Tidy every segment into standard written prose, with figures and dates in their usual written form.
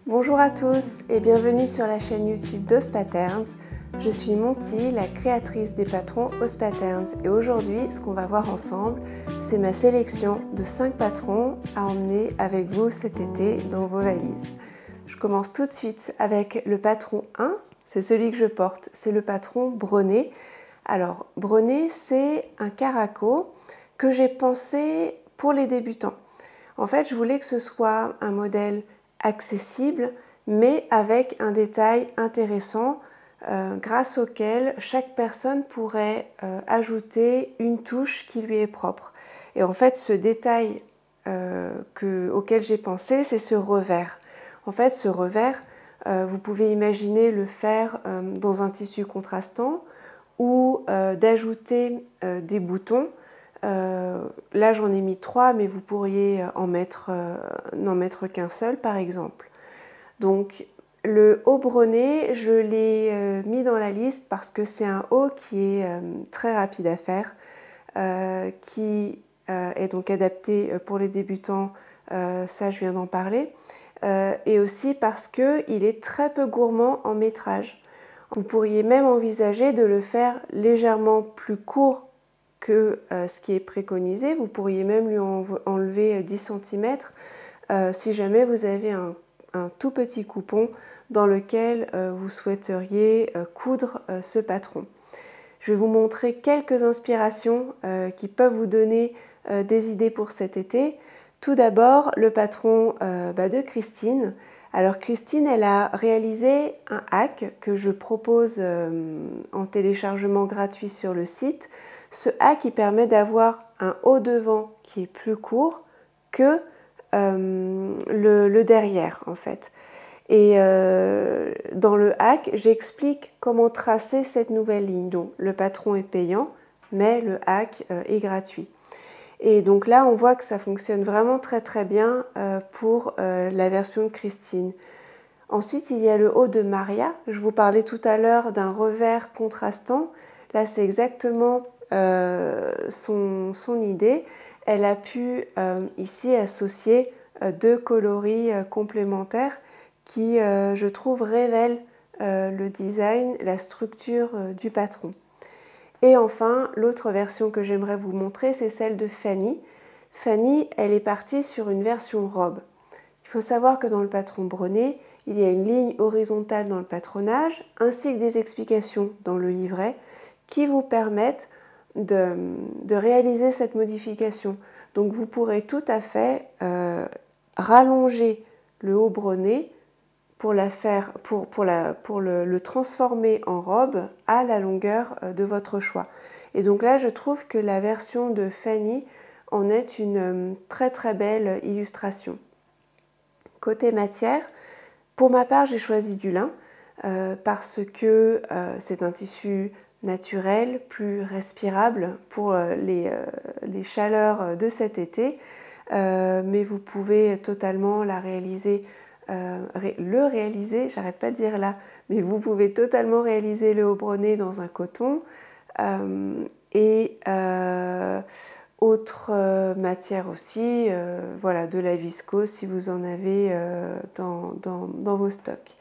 Bonjour à tous et bienvenue sur la chaîne YouTube d'Os Patterns. Je suis Monty, la créatrice des patrons Os Patterns, et aujourd'hui ce qu'on va voir ensemble, c'est ma sélection de 5 patrons à emmener avec vous cet été dans vos valises. Je commence tout de suite avec le patron 1, c'est celui que je porte, c'est le patron Brené. Alors Brené, c'est un caraco que j'ai pensé pour les débutants. En fait, je voulais que ce soit un modèle accessible, mais avec un détail intéressant grâce auquel chaque personne pourrait ajouter une touche qui lui est propre. Et en fait, ce détail auquel j'ai pensé, c'est ce revers. En fait, ce revers, vous pouvez imaginer le faire dans un tissu contrastant ou d'ajouter des boutons. Là j'en ai mis 3, mais vous pourriez n'en mettre qu'un seul par exemple. Donc le haut brené, je l'ai mis dans la liste parce que c'est un haut qui est très rapide à faire, qui est donc adapté pour les débutants, ça je viens d'en parler, et aussi parce qu'il est très peu gourmand en métrage. Vous pourriez même envisager de le faire légèrement plus court que ce qui est préconisé. Vous pourriez même lui enlever 10 cm si jamais vous avez un tout petit coupon dans lequel vous souhaiteriez coudre ce patron. Je vais vous montrer quelques inspirations qui peuvent vous donner des idées pour cet été. Tout d'abord, le patron de Christine. Alors Christine, elle a réalisé un hack que je propose en téléchargement gratuit sur le site. Ce hack, il permet d'avoir un haut devant qui est plus court que le derrière en fait. Et dans le hack, j'explique comment tracer cette nouvelle ligne. Donc le patron est payant, mais le hack est gratuit. Et donc là, on voit que ça fonctionne vraiment très très bien pour la version de Christine. Ensuite, il y a le haut de Maria. Je vous parlais tout à l'heure d'un revers contrastant. Là, c'est exactement son idée. Elle a pu ici associer deux coloris complémentaires qui, je trouve, révèlent le design, la structure du patron. Et enfin, l'autre version que j'aimerais vous montrer, c'est celle de Fanny. Fanny, elle est partie sur une version robe. Il faut savoir que dans le patron Brené, il y a une ligne horizontale dans le patronage, ainsi que des explications dans le livret qui vous permettent de réaliser cette modification. Donc vous pourrez tout à fait rallonger le haut brené pour le transformer en robe à la longueur de votre choix. Et donc là, je trouve que la version de Fanny en est une très très belle illustration. Côté matière, pour ma part, j'ai choisi du lin parce que c'est un tissu naturel, plus respirable pour les chaleurs de cet été, mais vous pouvez totalement le réaliser, j'arrête pas de dire là, mais vous pouvez totalement réaliser le haut brené dans un coton autre matière aussi, voilà, de la viscose si vous en avez dans vos stocks.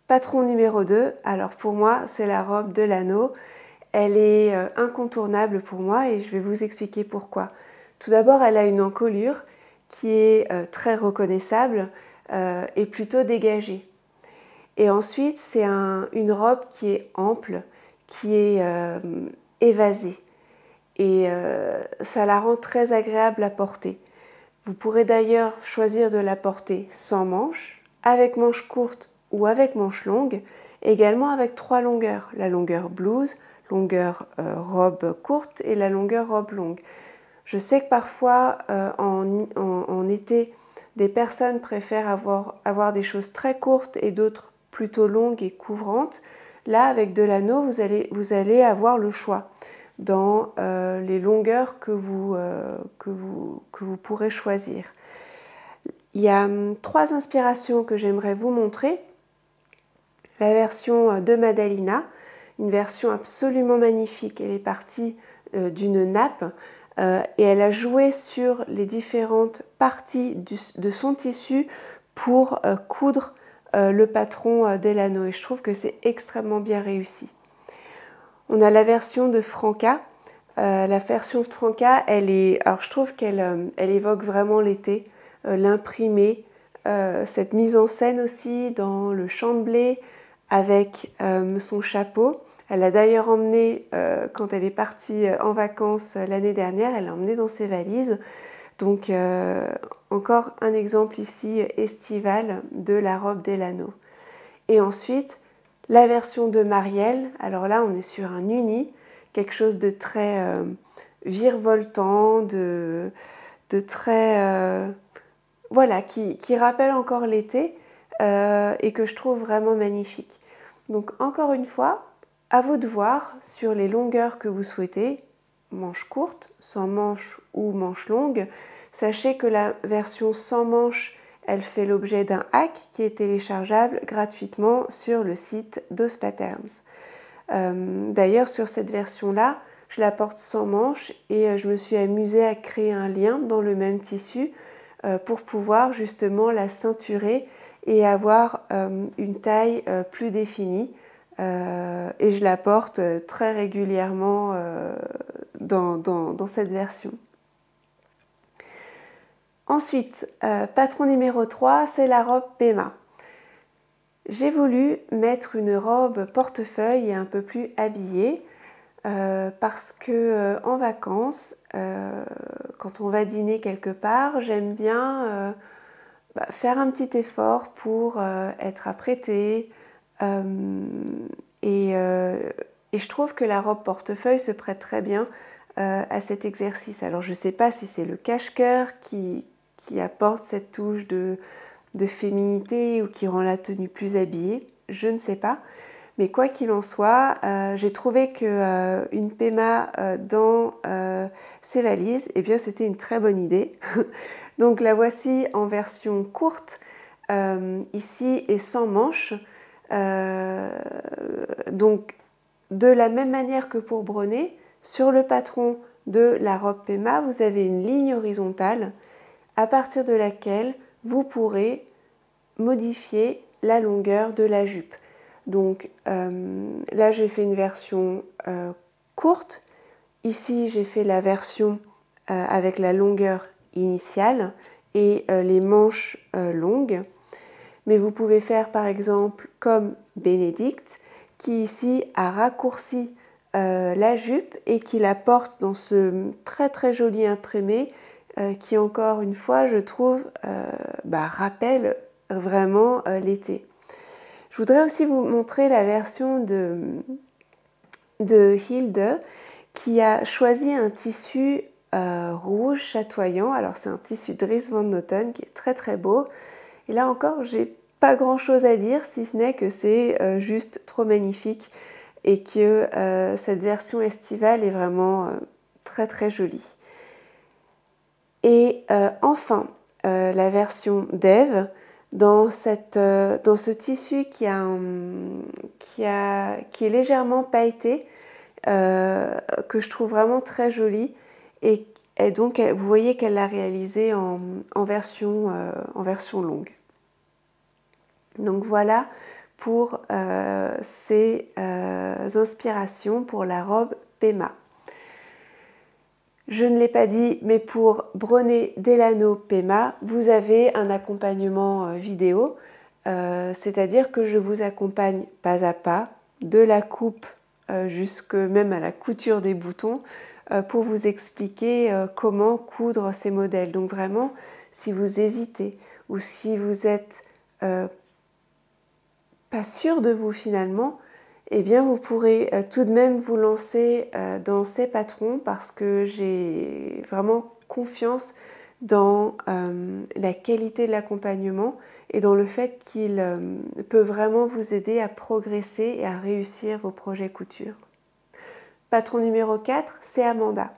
Patron numéro 2, alors pour moi c'est la robe de l'anneau. Elle est incontournable pour moi et je vais vous expliquer pourquoi. Tout d'abord, elle a une encolure qui est très reconnaissable et plutôt dégagée. Et ensuite, c'est une robe qui est ample, qui est évasée. Et ça la rend très agréable à porter. Vous pourrez d'ailleurs choisir de la porter sans manches, avec manches courtes ou avec manches longues, également avec 3 longueurs, la longueur blouse, longueur robe courte et la longueur robe longue. Je sais que parfois en été, des personnes préfèrent avoir des choses très courtes et d'autres plutôt longues et couvrantes. Là, avec de l'anneau, vous allez avoir le choix dans les longueurs que vous pourrez choisir. Il y a 3 inspirations que j'aimerais vous montrer. La version de Madalina, une version absolument magnifique. Elle est partie d'une nappe et elle a joué sur les différentes parties de son tissu pour coudre le patron Delano et je trouve que c'est extrêmement bien réussi. On a la version de Franca. La version de Franca, alors je trouve qu'elle évoque vraiment l'été, l'imprimé, cette mise en scène aussi dans le champ de blé avec son chapeau. Elle l'a d'ailleurs emmené, quand elle est partie en vacances l'année dernière, elle l'a emmené dans ses valises. Donc encore un exemple ici estival de la robe Delano. Et ensuite, la version de Marielle, alors là on est sur un uni, quelque chose de très virevoltant, de très... voilà, qui rappelle encore l'été et que je trouve vraiment magnifique. Donc encore une fois, à vous de voir sur les longueurs que vous souhaitez, manches courtes, sans manches ou manches longues. Sachez que la version sans manches, elle fait l'objet d'un hack qui est téléchargeable gratuitement sur le site d'Os Patterns. D'ailleurs, sur cette version-là, je la porte sans manches et je me suis amusée à créer un lien dans le même tissu pour pouvoir justement la ceinturer et avoir une taille plus définie. Et je la porte très régulièrement dans cette version. Ensuite, patron numéro 3, c'est la robe Pema. J'ai voulu mettre une robe portefeuille et un peu plus habillée parce que en vacances, quand on va dîner quelque part, j'aime bien faire un petit effort pour être apprêtée et je trouve que la robe portefeuille se prête très bien à cet exercice. Alors je ne sais pas si c'est le cache-cœur qui apporte cette touche de féminité ou qui rend la tenue plus habillée, je ne sais pas. Mais quoi qu'il en soit, j'ai trouvé qu'une Pema dans ses valises, eh bien c'était une très bonne idée. Donc la voici en version courte, ici et sans manches. Donc de la même manière que pour Brené, sur le patron de la robe Pema, vous avez une ligne horizontale à partir de laquelle vous pourrez modifier la longueur de la jupe. Donc là j'ai fait une version courte, ici j'ai fait la version avec la longueur initiale et les manches longues, mais vous pouvez faire par exemple comme Bénédicte qui ici a raccourci la jupe et qui la porte dans ce très très joli imprimé qui encore une fois je trouve rappelle vraiment l'été. Je voudrais aussi vous montrer la version de Hilde qui a choisi un tissu rouge chatoyant. Alors c'est un tissu Dries Van Noten qui est très très beau. Et là encore, j'ai pas grand chose à dire si ce n'est que c'est juste trop magnifique et que cette version estivale est vraiment très très jolie. Et enfin, la version d'Eve dans ce tissu qui est légèrement pailleté, que je trouve vraiment très joli et donc vous voyez qu'elle l'a réalisé en version longue. Donc voilà pour ces inspirations pour la robe Pema. Je ne l'ai pas dit, mais pour Brené Delano Pema, vous avez un accompagnement vidéo, c'est-à-dire que je vous accompagne pas à pas, de la coupe jusque même à la couture des boutons, pour vous expliquer comment coudre ces modèles. Donc vraiment, si vous hésitez ou si vous êtes pas sûr de vous finalement, eh bien vous pourrez tout de même vous lancer dans ces patrons parce que j'ai vraiment confiance dans la qualité de l'accompagnement et dans le fait qu'il peut vraiment vous aider à progresser et à réussir vos projets couture. Patron numéro 4, c'est Amanda.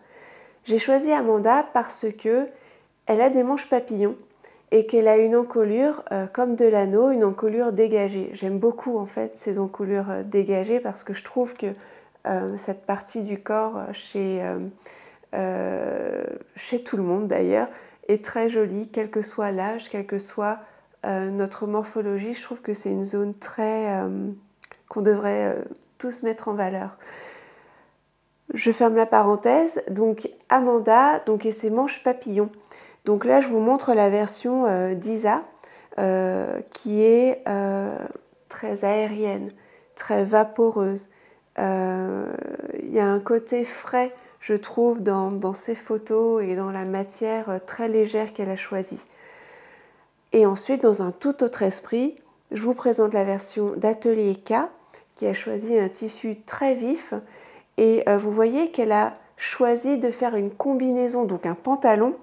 J'ai choisi Amanda parce que elle a des manches papillons et qu'elle a une encolure comme Delano, une encolure dégagée. J'aime beaucoup en fait ces encolures dégagées parce que je trouve que cette partie du corps chez tout le monde d'ailleurs est très jolie, quel que soit l'âge, quelle que soit notre morphologie. Je trouve que c'est une zone qu'on devrait tous mettre en valeur. Je ferme la parenthèse. Donc Amanda et ses manches papillons. Donc là, je vous montre la version d'Isa qui est très aérienne, très vaporeuse. Il y a un côté frais, je trouve, dans ces photos et dans la matière très légère qu'elle a choisie. Et ensuite, dans un tout autre esprit, je vous présente la version d'Atelier K, qui a choisi un tissu très vif. Et vous voyez qu'elle a choisi de faire une combinaison, donc un pantalon,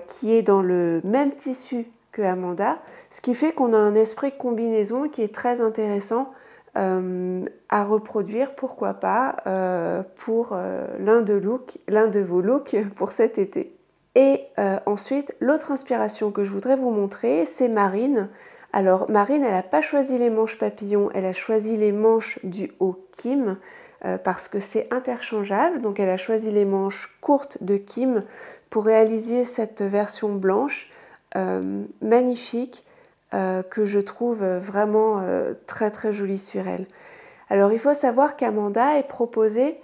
qui est dans le même tissu que Amanda, ce qui fait qu'on a un esprit combinaison qui est très intéressant à reproduire, pourquoi pas, pour l'un de vos looks pour cet été. Et ensuite, l'autre inspiration que je voudrais vous montrer, c'est Marine. Alors Marine, elle n'a pas choisi les manches papillons, elle a choisi les manches du haut Kim, parce que c'est interchangeable. Donc elle a choisi les manches courtes de Kim pour réaliser cette version blanche magnifique que je trouve vraiment très très jolie sur elle. Alors il faut savoir qu'Amanda est proposée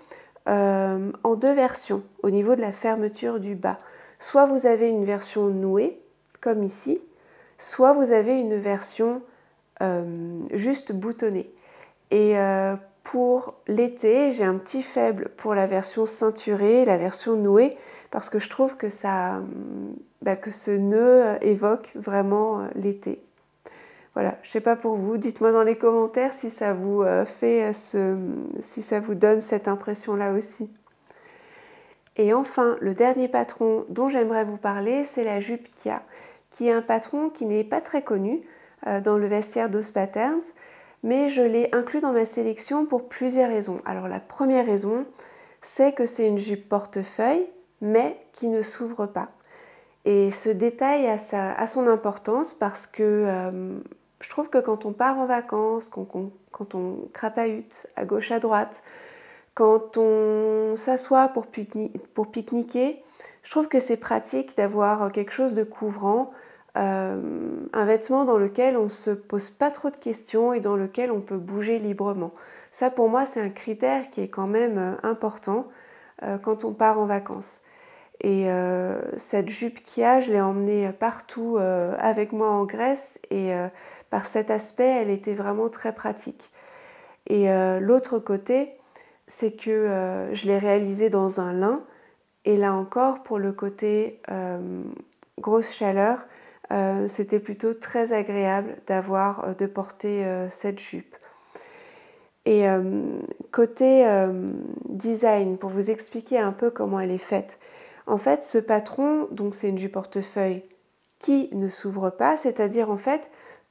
en deux versions au niveau de la fermeture du bas. Soit vous avez une version nouée, comme ici, soit vous avez une version juste boutonnée. Et pour l'été, j'ai un petit faible pour la version ceinturée, la version nouée, parce que je trouve que que ce nœud évoque vraiment l'été. Voilà, je ne sais pas pour vous, dites-moi dans les commentaires si ça vous si ça vous donne cette impression-là aussi. Et enfin, le dernier patron dont j'aimerais vous parler, c'est la jupe Kia, qui est un patron qui n'est pas très connu dans le vestiaire d'Ose Patterns, mais je l'ai inclus dans ma sélection pour plusieurs raisons. Alors la première raison, c'est que c'est une jupe portefeuille, mais qui ne s'ouvre pas. Et ce détail a son importance parce que je trouve que quand on part en vacances, quand on crapahute à gauche à droite, quand on s'assoit pour pique-niquer, je trouve que c'est pratique d'avoir quelque chose de couvrant, un vêtement dans lequel on ne se pose pas trop de questions et dans lequel on peut bouger librement. Ça, pour moi, c'est un critère qui est quand même important quand on part en vacances. Et cette jupe Kia, je l'ai emmenée partout avec moi en Grèce et par cet aspect, elle était vraiment très pratique. Et l'autre côté, c'est que je l'ai réalisée dans un lin. Et là encore, pour le côté grosse chaleur, c'était plutôt très agréable de porter cette jupe. Et côté design, pour vous expliquer un peu comment elle est faite, en fait, ce patron, donc c'est une jupe portefeuille qui ne s'ouvre pas, c'est-à-dire en fait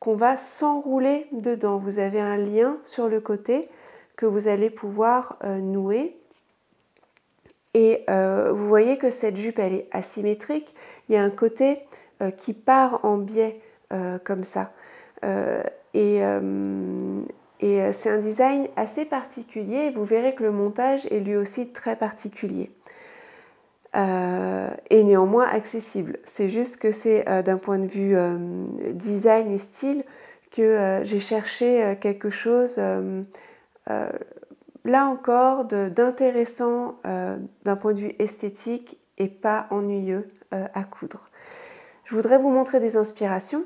qu'on va s'enrouler dedans. Vous avez un lien sur le côté que vous allez pouvoir nouer. Et vous voyez que cette jupe, elle est asymétrique. Il y a un côté qui part en biais comme ça. Et c'est un design assez particulier. Vous verrez que le montage est lui aussi très particulier. Et néanmoins accessible. C'est juste que c'est d'un point de vue design et style que j'ai cherché quelque chose là encore d'intéressant d'un point de vue esthétique et pas ennuyeux à coudre. Je voudrais vous montrer des inspirations.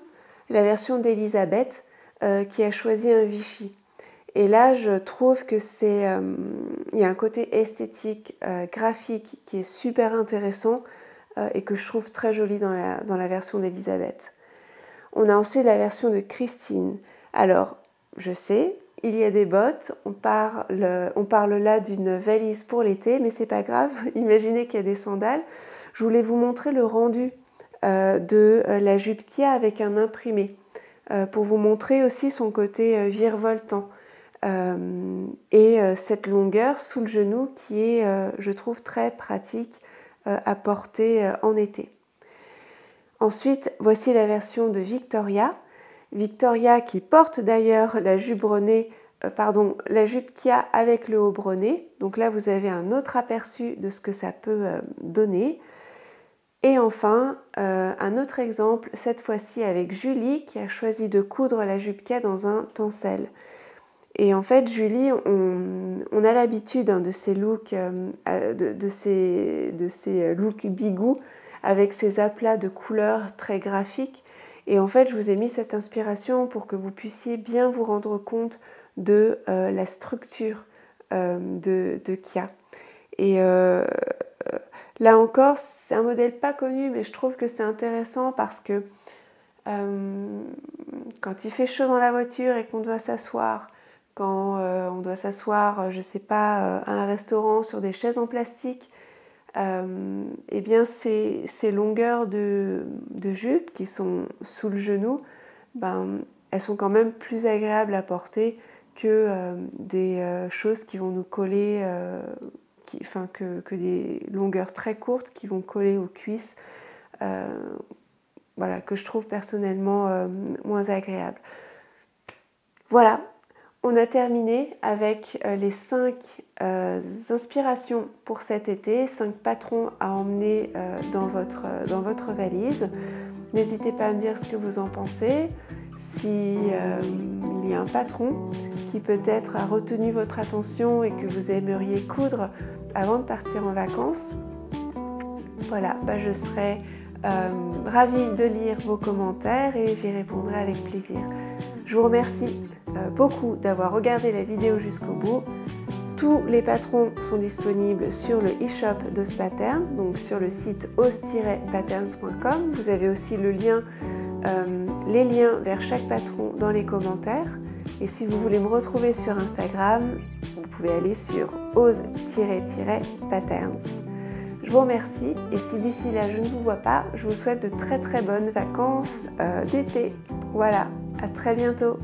La version d'Elisabeth qui a choisi un Vichy. Et là, je trouve que il y a un côté esthétique, graphique qui est super intéressant et que je trouve très joli dans la version d'Elisabeth. On a ensuite la version de Christine. Alors, je sais, il y a des bottes, on parle là d'une valise pour l'été, mais c'est pas grave, imaginez qu'il y a des sandales. Je voulais vous montrer le rendu de la jupe Kia avec un imprimé, pour vous montrer aussi son côté virevoltant. Et cette longueur sous le genou qui est, je trouve, très pratique à porter en été. Ensuite, voici la version de Victoria. Victoria qui porte d'ailleurs la jupe Kia avec le haut brené. Donc là, vous avez un autre aperçu de ce que ça peut donner. Et enfin, un autre exemple, cette fois-ci avec Julie qui a choisi de coudre la jupe K dans un tencel. Et en fait, Julie, on a l'habitude de ces looks, de ces looks bigou avec ces aplats de couleurs très graphiques. Et en fait, je vous ai mis cette inspiration pour que vous puissiez bien vous rendre compte de la structure de Kia. Et là encore, c'est un modèle pas connu, mais je trouve que c'est intéressant parce que quand il fait chaud dans la voiture et qu'on doit s'asseoir, quand on doit s'asseoir, je ne sais pas, à un restaurant sur des chaises en plastique, eh bien ces longueurs de jupe qui sont sous le genou, elles sont quand même plus agréables à porter que des choses qui vont nous coller, que des longueurs très courtes qui vont coller aux cuisses, voilà, que je trouve personnellement moins agréable. Voilà, on a terminé avec les 5 inspirations pour cet été, 5 patrons à emmener dans votre valise. N'hésitez pas à me dire ce que vous en pensez. Si il y a un patron qui peut-être a retenu votre attention et que vous aimeriez coudre avant de partir en vacances, voilà, je serai ravie de lire vos commentaires et j'y répondrai avec plaisir. Je vous remercie beaucoup d'avoir regardé la vidéo jusqu'au bout. Tous les patrons sont disponibles sur le e-shop d'OsPatterns, donc sur le site os-patterns.com. Vous avez aussi le lien, les liens vers chaque patron dans les commentaires. Et si vous voulez me retrouver sur Instagram, vous pouvez aller sur os-patterns. Je vous remercie et si d'ici là je ne vous vois pas, je vous souhaite de très très bonnes vacances d'été. Voilà, à très bientôt.